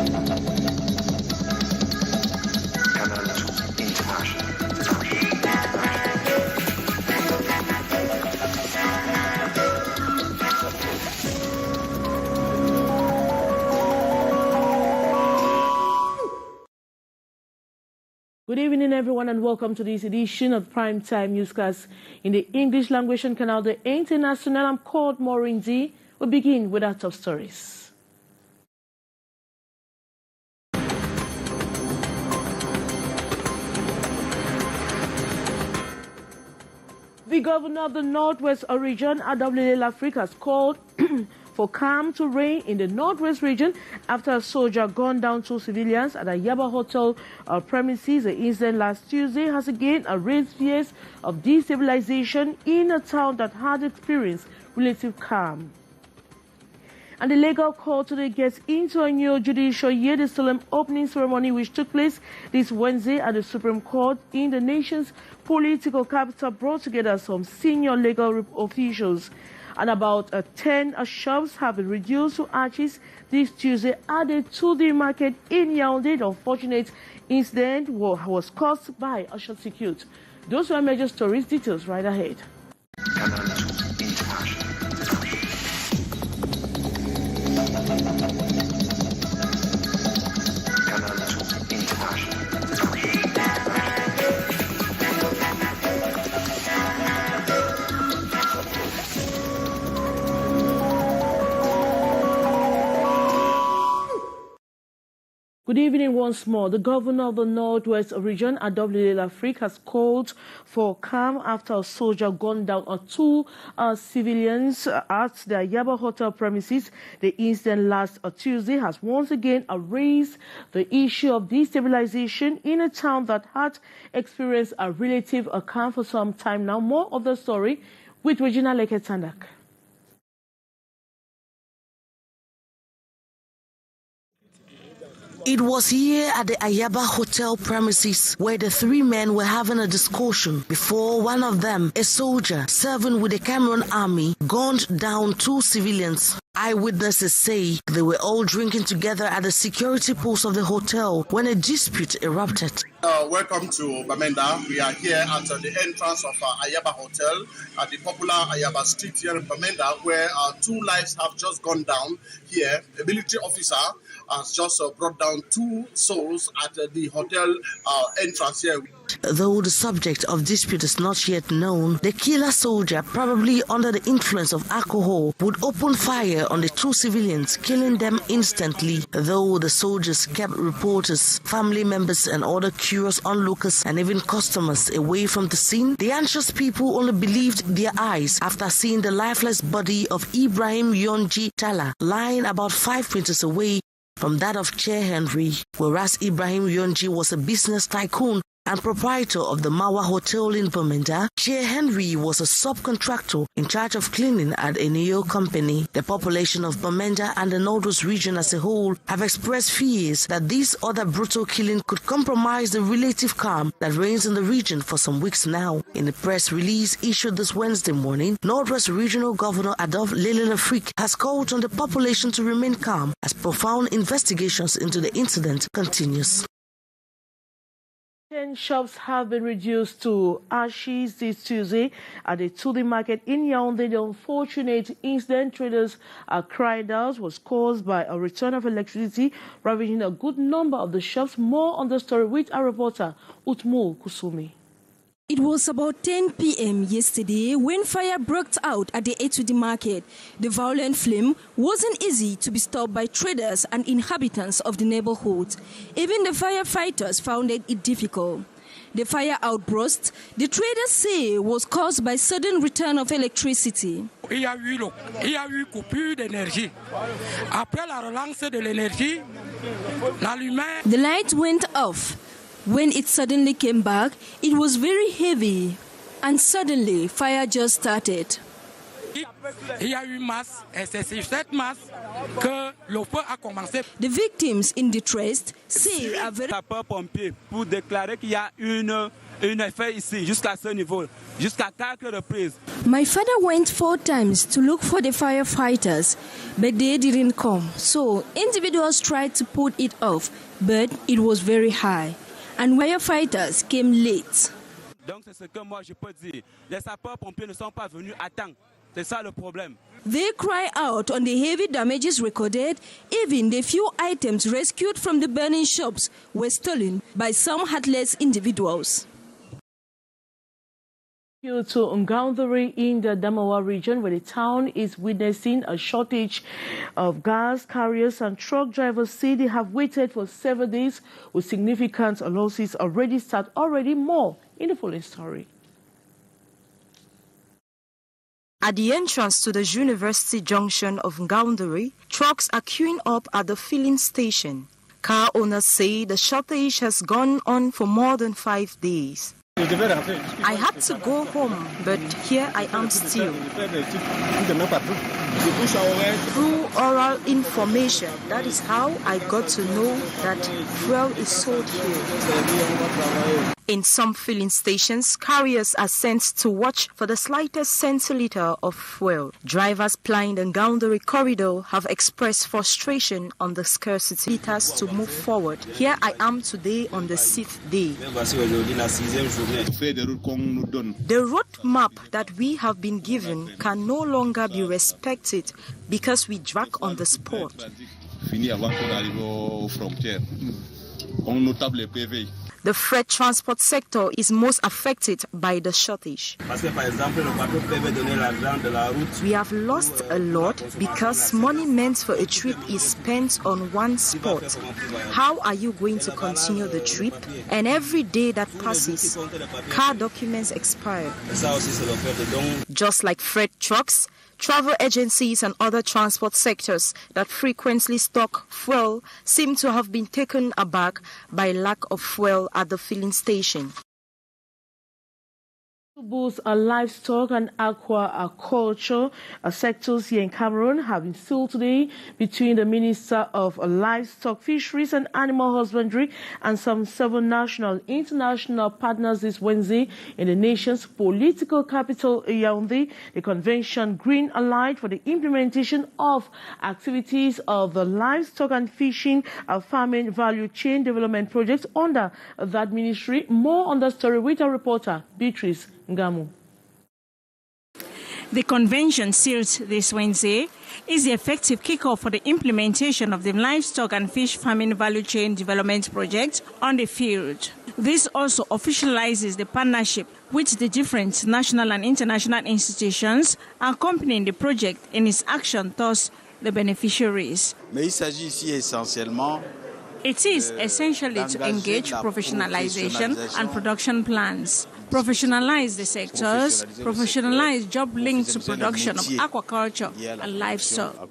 Good evening, everyone, and welcome to this edition of Primetime Newscast in the English language and Canal de International. I'm called Maureen D. We begin with our top stories. The governor of the Northwest region, Adolphine Lafrique, has called for calm to reign in the Northwest region after a soldier gunned down 2 civilians at a Yaba hotel premises. The incident last Tuesday has again raised fears of destabilization in a town that had experienced relative calm. And the legal court today gets into a new judicial year. The solemn opening ceremony, which took place this Wednesday at the Supreme Court in the nation's political capital, brought together some senior legal officials. And about 10 shops have been reduced to ashes this Tuesday, added to the market in Yaoundé. The unfortunate incident was caused by a short circuit. Those were major stories. Details right ahead. Good evening once more. The governor of the Northwest region, Adolphine Lafrique, has called for calm after a soldier gunned down 2 civilians at the Yaba hotel premises. The incident last Tuesday has once again raised the issue of destabilization in a town that had experienced a relative calm for some time now. More of the story with Regina Leketandak. It was here at the Ayaba hotel premises where the 3 men were having a discussion before one of them, a soldier serving with the Cameroon army, gunned down 2 civilians. Eyewitnesses say they were all drinking together at the security post of the hotel when a dispute erupted. Welcome to Bamenda. We are here at the entrance of Ayaba Hotel at the popular Ayaba Street here in Bamenda, where 2 lives have just gone down here. A military officer has just brought down 2 souls at the hotel entrance here. Though the subject of dispute is not yet known, the killer soldier, probably under the influence of alcohol, would open fire on the 2 civilians, killing them instantly. Though the soldiers kept reporters, family members and other curious onlookers and even customers away from the scene, the anxious people only believed their eyes after seeing the lifeless body of Ibrahim Yonji Tala lying about 5 meters away from that of Chair Henry, whereas Ibrahim Yonji was a business tycoon and proprietor of the Mawa Hotel in Bamenda. Chair Henry was a subcontractor in charge of cleaning at a Neo company. The population of Bamenda and the Northwest region as a whole have expressed fears that this other brutal killing could compromise the relative calm that reigns in the region for some weeks now. In a press release issued this Wednesday morning, Northwest Regional Governor Adolphine Lafrique has called on the population to remain calm as profound investigations into the incident continues. 10 shops have been reduced to ashes this Tuesday at the Tudi market in Yaoundé. The unfortunate incident, traders cried out, was caused by a return of electricity, ravaging a good number of the shops. More on the story with our reporter, Utmul Kusumi. It was about 10 p.m. yesterday when fire broke out at the Etudi market. The violent flame wasn't easy to be stopped by traders and inhabitants of the neighborhood. Even the firefighters found it difficult. The fire outburst, the traders say, was caused by sudden return of electricity. Il y a eu coupure d'énergie. Après la relance de l'énergie, la lumière. The light went off. When it suddenly came back, it was very heavy, and suddenly fire just started. The victims in distress say are very... Sapeurs-pompiers pour déclarer qu'il y a une Une est faite ici, jusqu'à ce niveau, jusqu'à 4 reprises. My father went 4 times to look for the firefighters, but they didn't come. So individuals tried to put it off, but it was very high. And firefighters came late. Donc c'est ce que moi je peux dire. Les sapeurs-pompiers ne sont pas venus à temps. C'est ça le problème. They cry out on the heavy damages recorded. Even the few items rescued from the burning shops were stolen by some heartless individuals. To Ngaundari in the Damawa region, where the town is witnessing a shortage of gas carriers, and truck drivers say they have waited for several days with significant losses already more in the following story. At the entrance to the University Junction of Ngaundari, trucks are queuing up at the filling station. Car owners say the shortage has gone on for more than 5 days. I had to go home, but here I am still. Through oral information, that is how I got to know that fuel is sold here. In some filling stations, carriers are sent to watch for the slightest centiliter of fuel. Drivers plying the Ngaundari corridor have expressed frustration on the scarcity liters to move forward. Here I am today on the 6th day. The road map that we have been given can no longer be respected because we drag on the spot. The freight transport sector is most affected by the shortage. We have lost a lot because money meant for a trip is spent on one spot. How are you going to continue the trip? And every day that passes, car documents expire. Just like freight trucks, travel agencies and other transport sectors that frequently stock fuel seem to have been taken aback by lack of fuel at the filling station. Both livestock and aquaculture sectors here in Cameroon have been sealed today between the Minister of Livestock, Fisheries and Animal Husbandry and some 7 national international partners this Wednesday in the nation's political capital, Yaoundé. The convention green light for the implementation of activities of the livestock and fishing farming value chain development projects under that ministry. More on the story with our reporter, Beatrice Ngamu. The convention sealed this Wednesday is the effective kickoff for the implementation of the livestock and fish farming value chain development project on the field. This also officializes the partnership with the different national and international institutions accompanying the project in its action towards the beneficiaries. Mais il s'agit ici essentiellement It is essentially to engage professionalization and production plans, professionalize the sectors, professionalize job linked to production of aquaculture and livestock.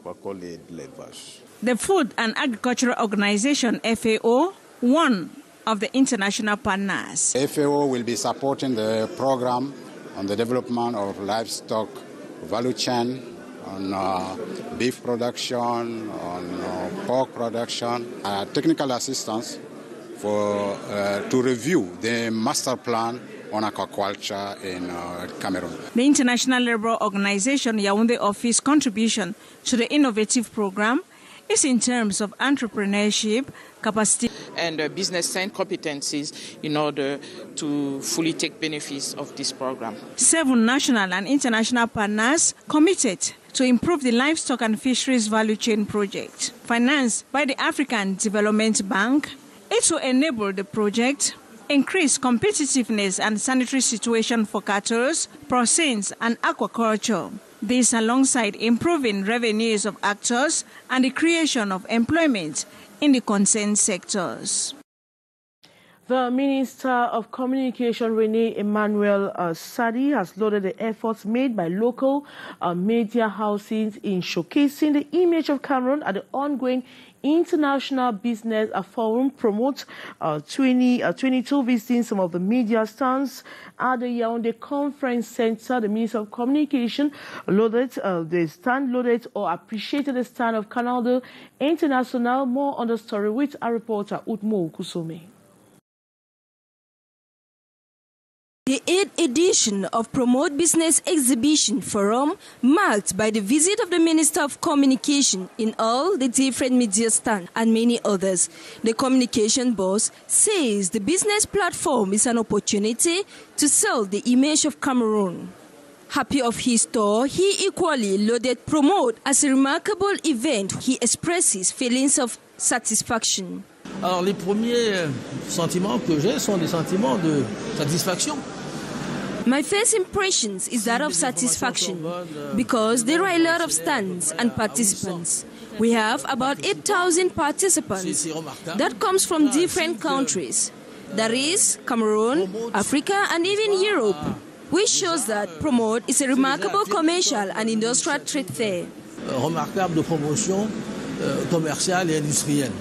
The Food and Agricultural Organization, FAO, one of the international partners. FAO will be supporting the program on the development of livestock value chain, on beef production, on pork production, technical assistance to review the master plan on aquaculture in Cameroon. The International Labour Organization Yaoundé office contribution to the innovative program is in terms of entrepreneurship, capacity and business and competencies in order to fully take benefits of this program. 7 national and international partners committed to improve the livestock and fisheries value chain project. Financed by the African Development Bank, it will enable the project increase competitiveness and sanitary situation for cattle, porcines and aquaculture. This alongside improving revenues of actors and the creation of employment in the concerned sectors. The Minister of Communication, Rene Emmanuel Sadi, has lauded the efforts made by local media houses in showcasing the image of Cameroon at the ongoing International Business Forum. Promote 22 visiting some of the media stands at the Yaoundé Conference Center. The Minister of Communication appreciated the stand of Canal International. More on the story with our reporter Utmo Kusome. The 8th edition of Promote Business Exhibition Forum marked by the visit of the Minister of Communication in all the different media stands and many others. The communication boss says the business platform is an opportunity to sell the image of Cameroon. Happy of his store, he equally lauded Promote as a remarkable event. He expresses feelings of satisfaction. Alors les premiers sentiments que j'ai sont des sentiments de satisfaction. My first impressions is that of satisfaction because there are a lot of stands and participants. We have about 8,000 participants. That comes from different countries. That is Cameroon, Africa and even Europe, which shows that Promote is a remarkable commercial and industrial trade fair. Remarquable de promotion commerciale et industrielle.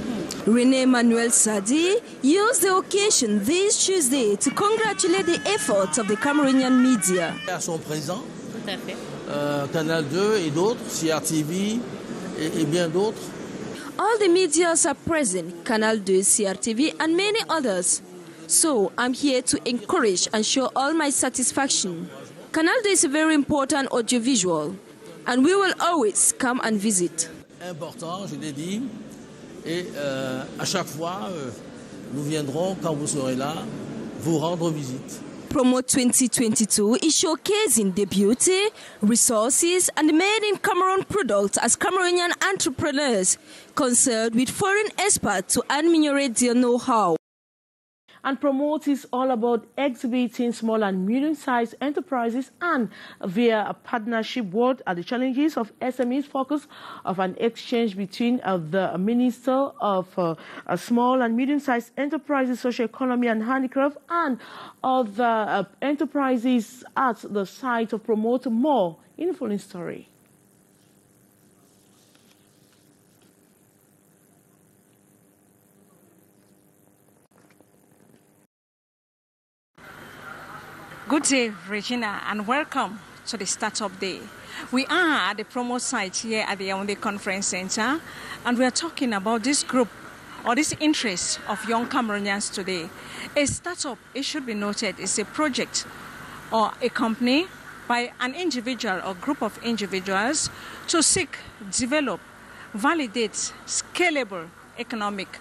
René Manuel Sadi used the occasion this Tuesday to congratulate the efforts of the Cameroonian media. À son présent, Canal 2 et d'autres, CRTV et bien d'autres. All the medias are present, Canal 2, CRTV and many others. So I'm here to encourage and show all my satisfaction. Canal 2 is a very important audiovisual and we will always come and visit. Important, je l'ai dit. Et à chaque fois, nous viendrons, quand vous serez là, vous rendre visite. Promote 2022 is showcasing the beauty, resources, and made in Cameroon products as Cameroonian entrepreneurs concerned with foreign experts to ameliorate their know-how. And Promote is all about exhibiting small and medium-sized enterprises and via a partnership what are the challenges of SMEs focus of an exchange between the Minister of Small and Medium-Sized Enterprises, Social Economy and Handicraft and of the enterprises at the site of Promote. More in the following story. Good day, Regina, and welcome to the Startup Day. We are at the Promote site here at the Yaoundé Conference Center, and we are talking about this group or this interest of young Cameroonians today. A startup, it should be noted, is a project or a company by an individual or group of individuals to seek, develop, validate scalable economic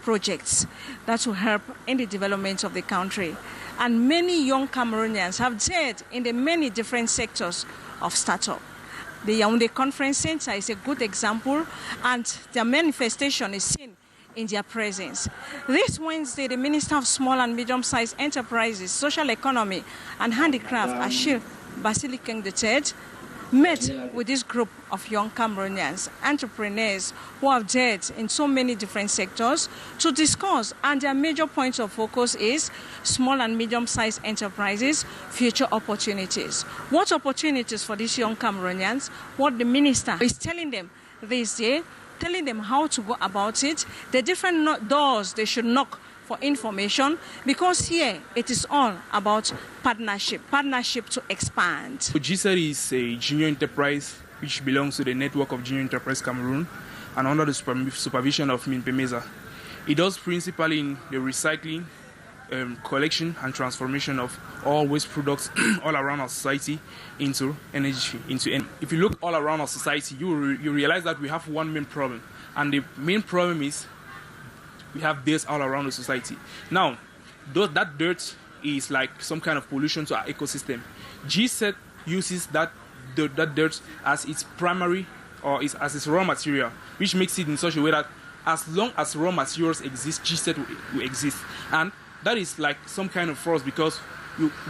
projects that will help in the development of the country. And many young Cameroonians have dared in the many different sectors of startup. The Yaoundé Conference Center is a good example, and their manifestation is seen in their presence. This Wednesday, the Minister of Small and Medium-Sized Enterprises, Social Economy and Handicraft, Achille Basilikeng III, met with this group of young Cameroonians, entrepreneurs who have dared in so many different sectors to discuss, and their major points of focus is small and medium-sized enterprises, future opportunities. What opportunities for these young Cameroonians? What the minister is telling them this day, telling them how to go about it, the different doors they should knock for information, because here it is all about partnership to expand. GSET is a junior enterprise which belongs to the network of Junior Enterprise Cameroon and under the supervision of MINPEMESA. It does principally in the recycling, collection and transformation of all waste products all around our society into energy. If you look all around our society, you realize that we have one main problem, and the main problem is we have dirt all around the society. Now, that dirt is like some kind of pollution to our ecosystem. GSET uses that dirt as its primary or as its raw material, which makes it in such a way that as long as raw materials exist, GSET will exist. And that is like some kind of force because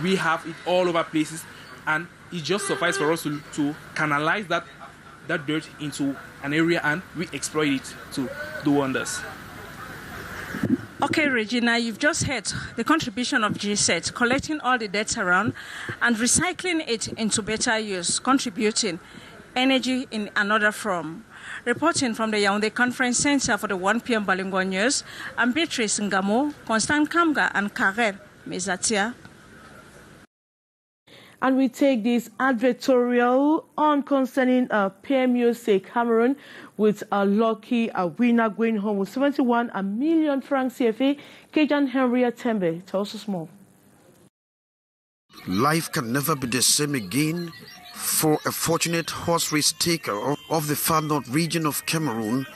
we have it all over places, and it just suffices for us to canalize that dirt into an area and we exploit it to do wonders. Okay, Regina, you've just heard the contribution of GSET, collecting all the dirt around and recycling it into better use, contributing energy in another form. Reporting from the Yaoundé Conference Center for the 1 p.m. Bilingual News, I'm Beatrice Ngamo, Constant Kamga, and Karel Mezatia. And we take this advertorial on concerning PM USA Cameroon with a lucky winner going home with 71 million francs CFA. Kajan Henry Atembe tells us more. Life can never be the same again for a fortunate horse race taker of the far north region of Cameroon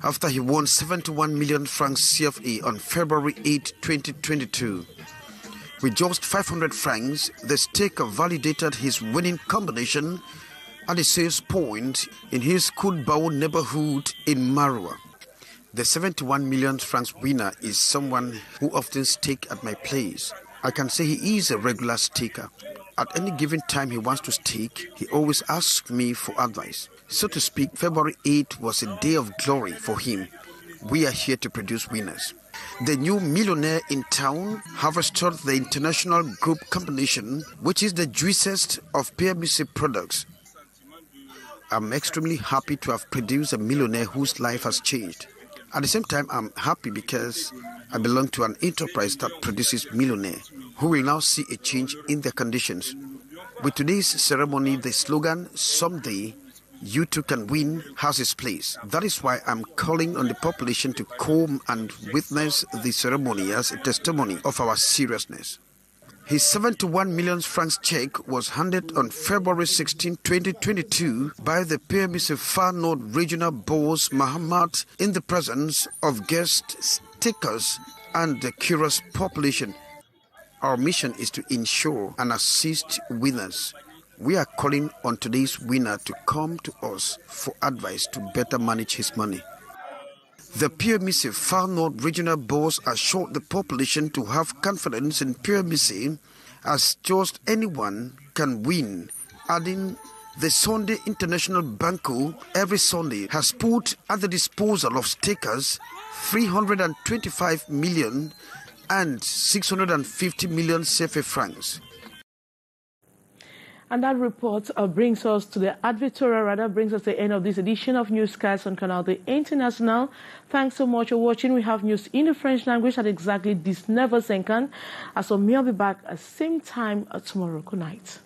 after he won 71 million francs CFA on February 8, 2022. With just 500 francs, the staker validated his winning combination at the sales point in his Kudbao neighborhood in Marua. The 71 million francs winner is someone who often stakes at my place. I can say he is a regular staker. At any given time he wants to stake, he always asks me for advice. So to speak, February 8 was a day of glory for him. We are here to produce winners. The new millionaire in town harvested the international group combination, which is the juiciest of PMC products. I'm extremely happy to have produced a millionaire whose life has changed. At the same time, I'm happy because I belong to an enterprise that produces millionaire who will now see a change in their conditions. With today's ceremony, the slogan, "Someday you too can win," has its place. That is why I'm calling on the population to come and witness the ceremony as a testimony of our seriousness. His 71 million francs check was handed on February 16, 2022 by the PMC Far North Regional Boss Muhammad in the presence of guest stakers and the curious population. Our mission is to ensure and assist winners. We are calling on today's winner to come to us for advice to better manage his money. The PMC Far North Regional Boss assured the population to have confidence in PMC as just anyone can win, adding the Sunday International Banco every Sunday has put at the disposal of stakers 325 million and 650 million CFA francs. And that report brings us to the end of this edition of Newscast on Canal the International. Thanks so much for watching. We have news in the French language at exactly 19:50. As for me, I'll be back at the same time tomorrow. Good night.